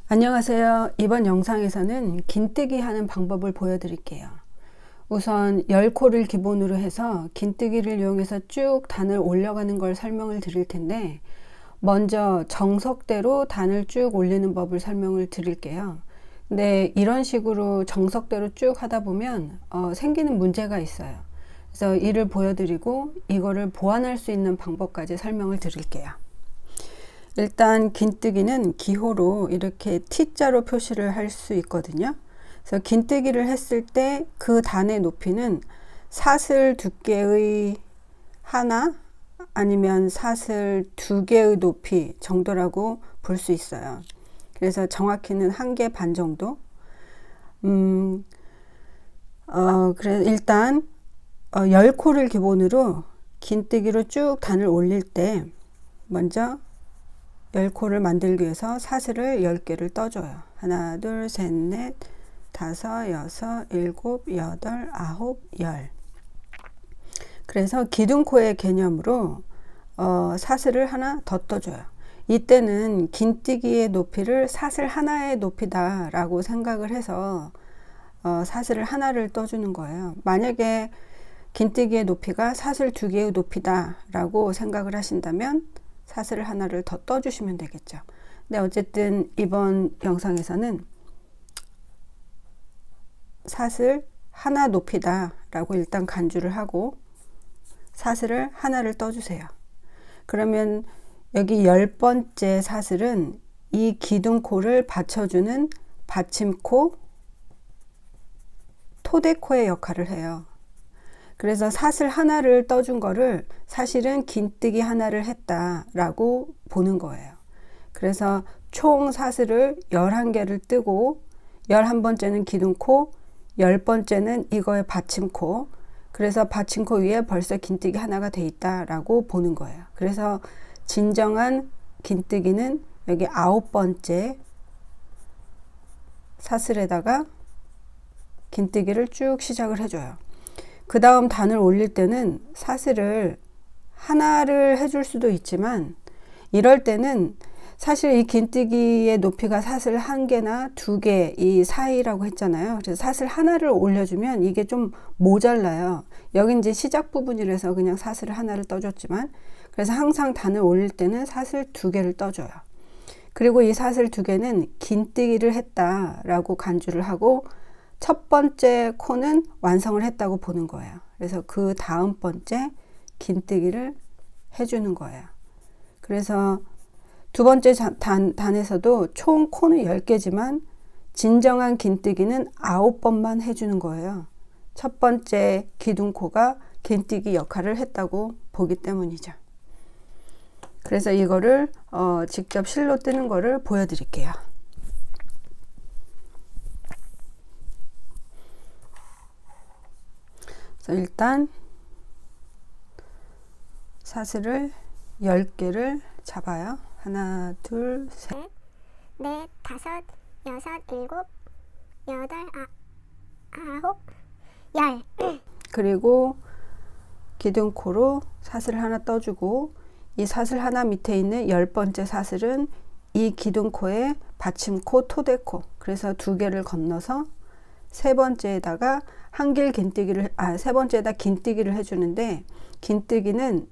안녕하세요. 이번 영상에서는 긴뜨기 하는 방법을 보여드릴게요. 우선 10코를 기본으로 해서 긴뜨기를 이용해서 쭉 단을 올려가는 걸 설명을 드릴 텐데, 먼저 정석대로 단을 쭉 올리는 법을 설명을 드릴게요. 근데 이런 식으로 정석대로 쭉 하다 보면 생기는 문제가 있어요. 그래서 이를 보여드리고 이거를 보완할 수 있는 방법까지 설명을 드릴게요. 일단 긴뜨기는 기호로 이렇게 T자로 표시를 할 수 있거든요. 그래서 긴뜨기를 했을 때 그 단의 높이는 사슬 두께의 하나 아니면 사슬 두 개의 높이 정도라고 볼 수 있어요. 그래서 정확히는 1개 반 정도. 그래서 일단 10코를 기본으로 긴뜨기로 쭉 단을 올릴 때 먼저 10코를 만들기 위해서 사슬을 10개를 떠줘요. 하나, 둘, 셋, 넷, 다섯, 여섯, 일곱, 여덟, 아홉, 열. 그래서 기둥코의 개념으로 사슬을 하나 더 떠줘요. 이때는 긴뜨기의 높이를 사슬 하나의 높이다 라고 생각을 해서 사슬을 하나를 떠주는 거예요. 만약에 긴뜨기의 높이가 사슬 두 개의 높이다 라고 생각을 하신다면 사슬 하나를 더 떠주시면 되겠죠. 근데 어쨌든 이번 영상에서는 사슬 하나 높이다 라고 일단 간주를 하고 사슬을 하나를 떠주세요. 그러면 여기 10번째 사슬은 이 기둥코를 받쳐주는 받침코, 토대코의 역할을 해요. 그래서 사슬 하나를 떠준 거를 사실은 긴뜨기 하나를 했다라고 보는 거예요. 그래서 총 사슬을 11개를 뜨고 11번째는 기둥코, 10번째는 이거의 받침코, 그래서 받침코 위에 벌써 긴뜨기 하나가 돼 있다라고 보는 거예요. 그래서 진정한 긴뜨기는 여기 9번째 사슬에다가 긴뜨기를 쭉 시작을 해줘요. 그 다음 단을 올릴 때는 사슬을 하나를 해줄 수도 있지만, 이럴 때는 사실 이 긴뜨기의 높이가 사슬 1개나 2개 이 사이라고 했잖아요. 그래서 사슬 하나를 올려주면 이게 좀 모자라요. 여기 이제 시작 부분이라서 그냥 사슬 하나를 떠줬지만, 그래서 항상 단을 올릴 때는 사슬 2개를 떠줘요. 그리고 이 사슬 2개는 긴뜨기를 했다라고 간주를 하고 첫 번째 코는 완성을 했다고 보는 거예요. 그래서 그 다음 번째 긴뜨기를 해주는 거예요. 그래서 두 번째 단에서도 총 코는 10개지만 진정한 긴뜨기는 9번만 해주는 거예요. 첫 번째 기둥코가 긴뜨기 역할을 했다고 보기 때문이죠. 그래서 이거를 직접 실로 뜨는 거를 보여드릴게요. 일단 사슬을 10개를 잡아요. 하나, 둘, 셋, 넷, 다섯, 여섯, 일곱, 여덟, 아홉, 열. 그리고 기둥코로 사슬 하나 떠주고 이 사슬 하나 밑에 있는 10번째 사슬은 이 기둥코의 받침코, 토대코, 그래서 2개를 건너서 세 번째에다가 세 번째에다 긴뜨기를 해주는데, 긴뜨기는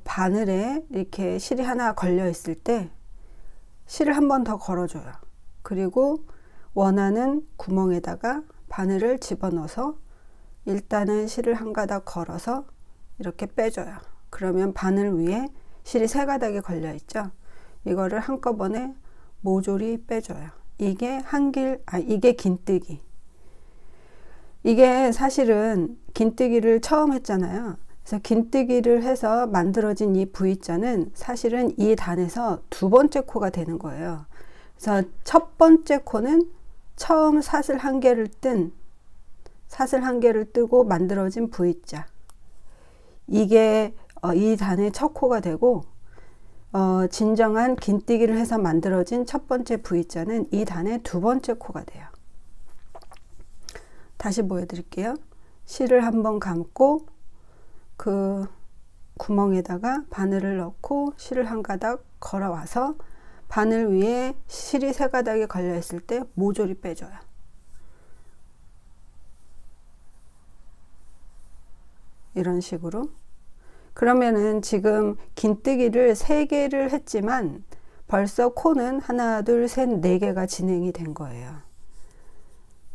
바늘에 이렇게 실이 하나 걸려 있을 때 실을 한 번 더 걸어줘요. 그리고 원하는 구멍에다가 바늘을 집어넣어서 일단은 실을 한 가닥 걸어서 이렇게 빼줘요. 그러면 바늘 위에 실이 3가닥이 걸려 있죠. 이거를 한꺼번에 모조리 빼줘요. 이게 이게 긴뜨기. 이게 사실은 긴뜨기를 처음 했잖아요. 그래서 긴뜨기를 해서 만들어진 이 V자는 사실은 이 단에서 2번째 코가 되는 거예요. 그래서 첫 번째 코는 처음 사슬 1개를 뜨고 만들어진 V자. 이게 이 단의 첫 코가 되고, 진정한 긴뜨기를 해서 만들어진 첫 번째 V자는 이 단의 2번째 코가 돼요. 다시 보여드릴게요. 실을 한번 감고 그 구멍에다가 바늘을 넣고 실을 한 가닥 걸어와서 바늘 위에 실이 3가닥이 걸려 있을 때 모조리 빼줘요. 이런 식으로. 그러면은 지금 긴뜨기를 3개를 했지만 벌써 코는 하나, 둘, 셋, 4개가 진행이 된 거예요.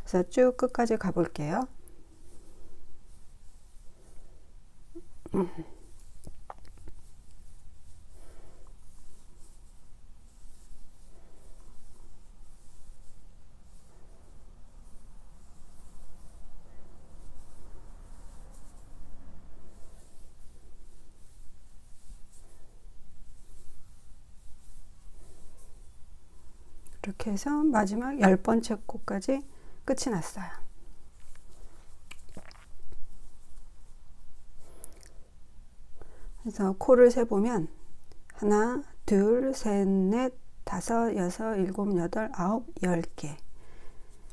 그래서 쭉 끝까지 가볼게요. 이렇게 해서 마지막 10번째 코까지 끝이 났어요. 그래서 코를 세보면 하나, 둘, 셋, 넷, 다섯, 여섯, 일곱, 여덟, 아홉, 10개.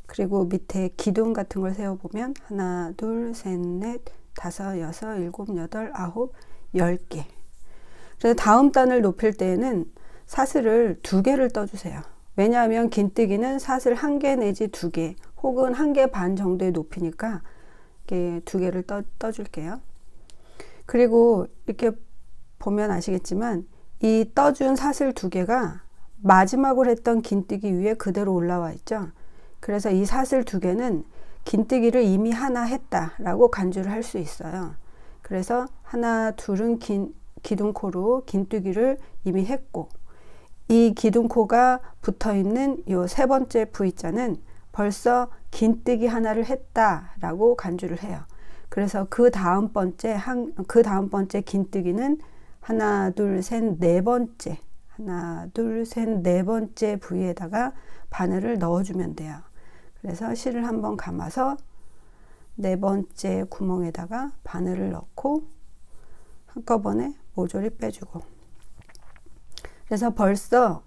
그리고 밑에 기둥 같은 걸 세워보면 하나, 둘, 셋, 넷, 다섯, 여섯, 일곱, 여덟, 아홉, 10개. 그래서 다음 단을 높일 때에는 사슬을 2개를 떠주세요. 왜냐하면 긴뜨기는 사슬 1개 내지 2개 혹은 1개 반 정도의 높이니까 이렇게 2개를 떠줄게요. 그리고 이렇게 보면 아시겠지만 이 떠준 사슬 2개가 마지막으로 했던 긴뜨기 위에 그대로 올라와 있죠. 그래서 이 사슬 2개는 긴뜨기를 이미 하나 했다라고 간주를 할 수 있어요. 그래서 하나, 둘은 기둥코로 긴뜨기를 이미 했고, 이 기둥코가 붙어있는 이 3번째 V자는 벌써 긴뜨기 하나를 했다라고 간주를 해요. 그래서 그 다음 번째 긴뜨기는 하나, 둘, 셋, 4번째, 하나, 둘, 셋, 4번째 부위에다가 바늘을 넣어주면 돼요. 그래서 실을 한번 감아서 4번째 구멍에다가 바늘을 넣고 한꺼번에 모조리 빼주고. 그래서 벌써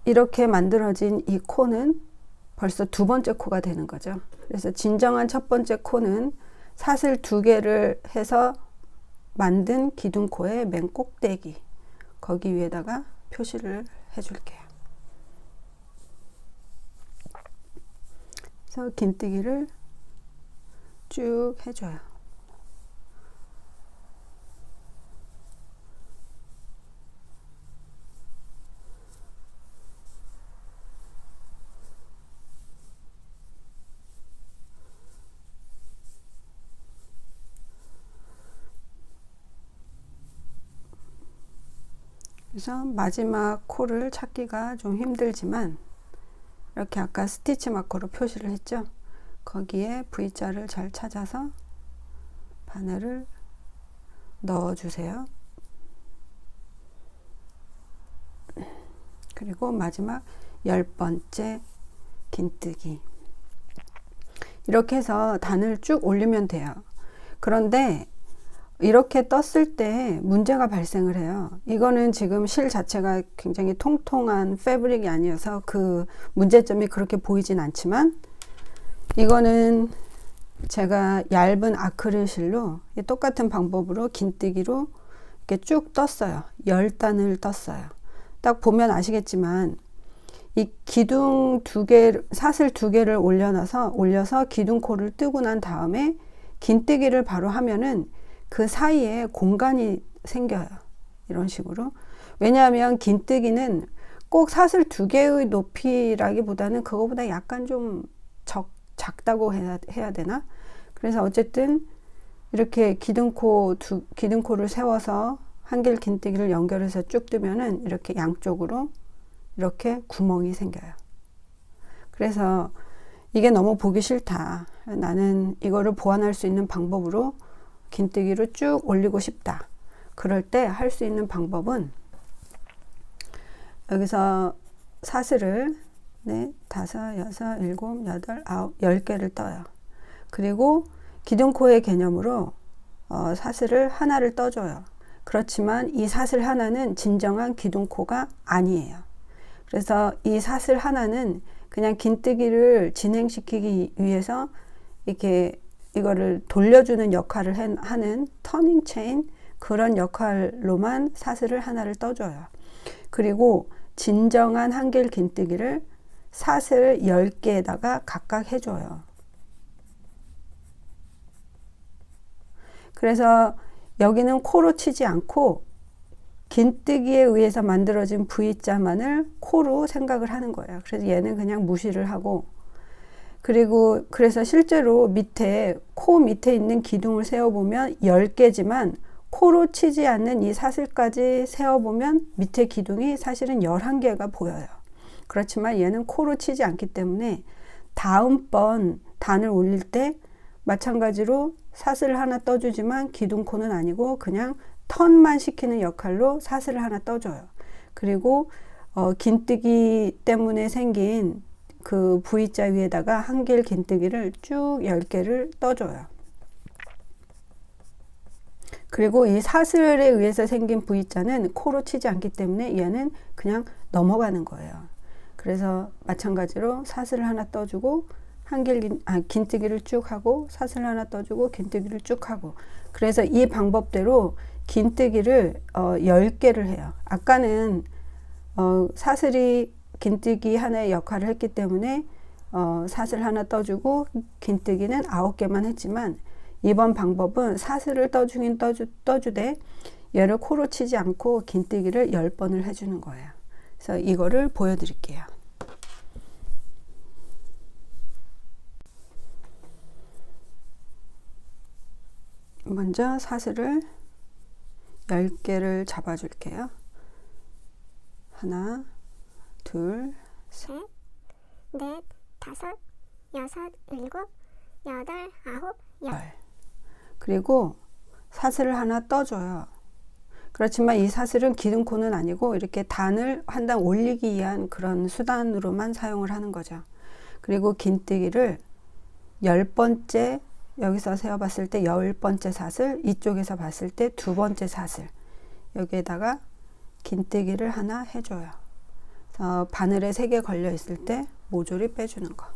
이렇게 만들어진 이 코는 벌써 2번째 코가 되는 거죠. 그래서 진정한 첫 번째 코는 사슬 2개를 해서 만든 기둥코의 맨 꼭대기, 거기 위에다가 표시를 해줄게요. 그래서 긴뜨기를 쭉 해줘요. 그래서 마지막 코를 찾기가 좀 힘들지만 이렇게 아까 스티치 마커로 표시를 했죠. 거기에 V자를 잘 찾아서 바늘을 넣어주세요. 그리고 마지막 10번째 긴뜨기. 이렇게 해서 단을 쭉 올리면 돼요. 그런데 이렇게 떴을 때 문제가 발생을 해요. 이거는 지금 실 자체가 굉장히 통통한 패브릭이 아니어서 그 문제점이 그렇게 보이진 않지만, 이거는 제가 얇은 아크릴 실로 똑같은 방법으로 긴뜨기로 이렇게 쭉 떴어요. 10단을 떴어요. 딱 보면 아시겠지만 이 기둥 2개, 사슬 2개를 올려서 기둥코를 뜨고 난 다음에 긴뜨기를 바로 하면은 그 사이에 공간이 생겨요. 이런 식으로. 왜냐하면 긴뜨기는 꼭 사슬 2개의 높이라기보다는 그거보다 약간 좀 작다고 해야 되나? 그래서 어쨌든 이렇게 기둥코를 세워서 한길 긴뜨기를 연결해서 쭉 뜨면은 이렇게 양쪽으로 이렇게 구멍이 생겨요. 그래서 이게 너무 보기 싫다. 나는 이거를 보완할 수 있는 방법으로 긴뜨기로 쭉 올리고 싶다. 그럴 때 할 수 있는 방법은 여기서 사슬을 4, 5, 6, 7, 8, 9, 10개를 떠요. 그리고 기둥코의 개념으로 사슬을 하나를 떠줘요. 그렇지만 이 사슬 하나는 진정한 기둥코가 아니에요. 그래서 이 사슬 하나는 그냥 긴뜨기를 진행시키기 위해서 이렇게 이거를 돌려주는 역할을 하는 터닝 체인, 그런 역할로만 사슬을 하나를 떠줘요. 그리고 진정한 한길 긴뜨기를 사슬 10개에다가 각각 해줘요. 그래서 여기는 코로 치지 않고 긴뜨기에 의해서 만들어진 V자만을 코로 생각을 하는 거예요. 그래서 얘는 그냥 무시를 하고, 그리고 그래서 실제로 밑에 코 밑에 있는 기둥을 세어보면 10개지만 코로 치지 않는 이 사슬까지 세어보면 밑에 기둥이 사실은 11개가 보여요. 그렇지만 얘는 코로 치지 않기 때문에 다음번 단을 올릴 때 마찬가지로 사슬을 하나 떠주지만 기둥코는 아니고 그냥 턴만 시키는 역할로 사슬을 하나 떠줘요. 그리고 긴뜨기 때문에 생긴 그 V자 위에다가 한길 긴뜨기를 쭉 10개를 떠줘요. 그리고 이 사슬에 의해서 생긴 V자는 코로 치지 않기 때문에 얘는 그냥 넘어가는 거예요. 그래서 마찬가지로 사슬을 하나 떠주고 긴뜨기를 쭉 하고 사슬 하나 떠주고 긴뜨기를 쭉 하고, 그래서 이 방법대로 긴뜨기를 10개를 해요. 아까는 사슬이 긴뜨기 하나의 역할을 했기 때문에 사슬 하나 떠주고 긴뜨기는 9개만 했지만, 이번 방법은 사슬을 떠주긴 떠주되 얘를 코로 치지 않고 긴뜨기를 10번을 해주는 거예요. 그래서 이거를 보여드릴게요. 먼저 사슬을 10개를 잡아줄게요. 하나, 둘, 셋, 넷, 다섯, 여섯, 일곱, 여덟, 아홉, 열. 그리고 사슬을 하나 떠줘요. 그렇지만 이 사슬은 기둥코는 아니고 이렇게 단을 한 단 올리기 위한 그런 수단으로만 사용을 하는 거죠. 그리고 긴뜨기를 10번째, 여기서 세어봤을 때 10번째 사슬, 이쪽에서 봤을 때 2번째 사슬, 여기에다가 긴뜨기를 하나 해줘요. 그래서 바늘에 3개 걸려 있을 때 모조리 빼주는 거.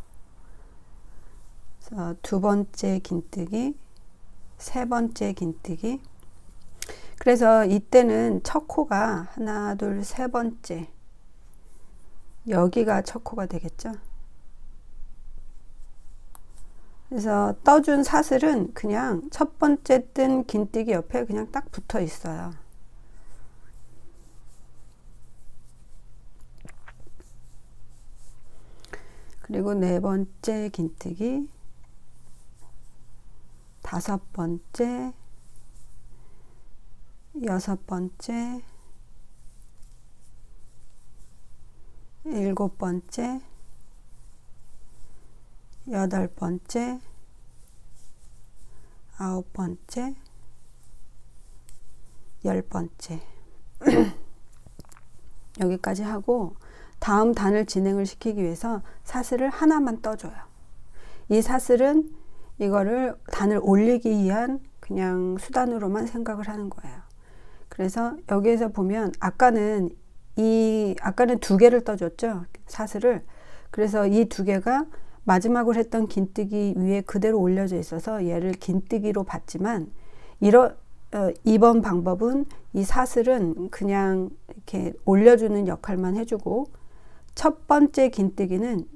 그래서 2번째 긴뜨기, 3번째 긴뜨기. 그래서 이때는 첫 코가 하나, 둘, 3번째, 여기가 첫 코가 되겠죠. 그래서 떠준 사슬은 그냥 첫 번째 뜬 긴뜨기 옆에 그냥 딱 붙어 있어요. 그리고 4번째 긴뜨기, 5번째, 6번째, 7번째, 8번째, 9번째, 10번째 여기까지 하고, 다음 단을 진행을 시키기 위해서 사슬을 하나만 떠줘요. 이 사슬은 이거를 단을 올리기 위한 그냥 수단으로만 생각을 하는 거예요. 그래서 여기에서 보면 아까는 2개를 떠줬죠, 사슬을. 그래서 이 2개가 마지막으로 했던 긴뜨기 위에 그대로 올려져 있어서 얘를 긴뜨기로 봤지만, 이번 방법은 이 사슬은 그냥 이렇게 올려주는 역할만 해주고, 첫 번째 긴뜨기는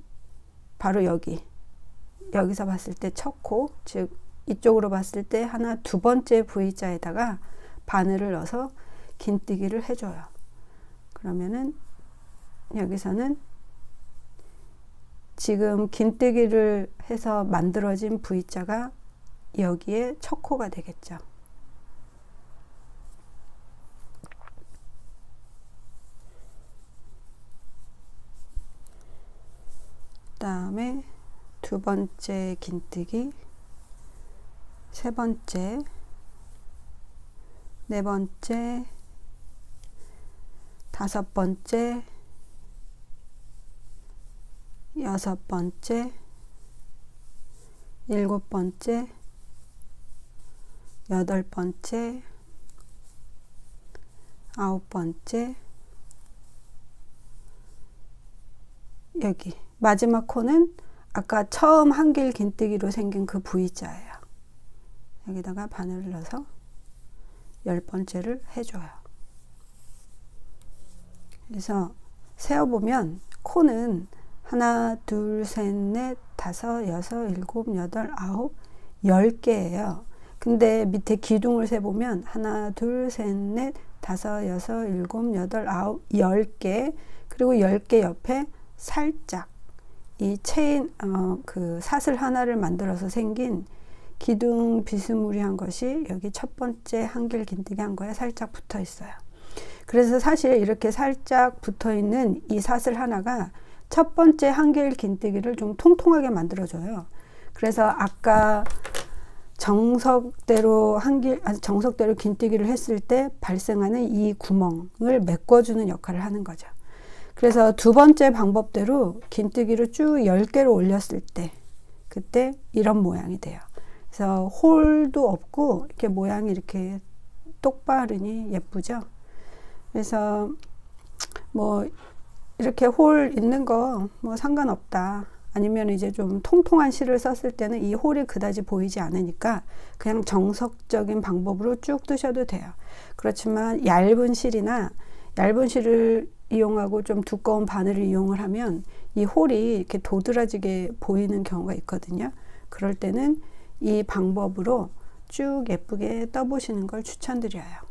바로 여기서 봤을 때 첫 코, 즉 이쪽으로 봤을 때 하나, 2번째 V자에다가 바늘을 넣어서 긴뜨기를 해줘요. 그러면은 여기서는 지금 긴뜨기를 해서 만들어진 V자가 여기에 첫 코가 되겠죠. 그 다음에 2번째 긴뜨기, 3번째, 4번째, 5번째, 6번째, 7번째, 8번째, 9번째, 여기 마지막 코는 아까 처음 한길 긴뜨기로 생긴 그 V자예요. 여기다가 바늘을 넣어서 10번째를 해줘요. 그래서 세어보면 코는 하나, 둘, 셋, 넷, 다섯, 여섯, 일곱, 여덟, 아홉, 10개예요. 근데 밑에 기둥을 세보면 하나, 둘, 셋, 넷, 다섯, 여섯, 일곱, 여덟, 아홉, 10개. 그리고 10개 옆에 살짝 이 체인, 그 사슬 하나를 만들어서 생긴 기둥 비스무리한 것이 여기 첫 번째 한길 긴뜨기 한 거에 살짝 붙어 있어요. 그래서 사실 이렇게 살짝 붙어 있는 이 사슬 하나가 첫 번째 한길 긴뜨기를 좀 통통하게 만들어줘요. 그래서 아까 정석대로 정석대로 긴뜨기를 했을 때 발생하는 이 구멍을 메꿔주는 역할을 하는 거죠. 그래서 두 번째 방법대로 긴뜨기를 쭉 10개로 올렸을 때 그때 이런 모양이 돼요. 그래서 홀도 없고 이렇게 모양이 이렇게 똑바르니 예쁘죠. 그래서 뭐 이렇게 홀 있는 거 뭐 상관없다. 아니면 이제 좀 통통한 실을 썼을 때는 이 홀이 그다지 보이지 않으니까 그냥 정석적인 방법으로 쭉 뜨셔도 돼요. 그렇지만 얇은 실을 이용하고 좀 두꺼운 바늘을 이용을 하면 이 홀이 이렇게 도드라지게 보이는 경우가 있거든요. 그럴 때는 이 방법으로 쭉 예쁘게 떠보시는 걸 추천드려요.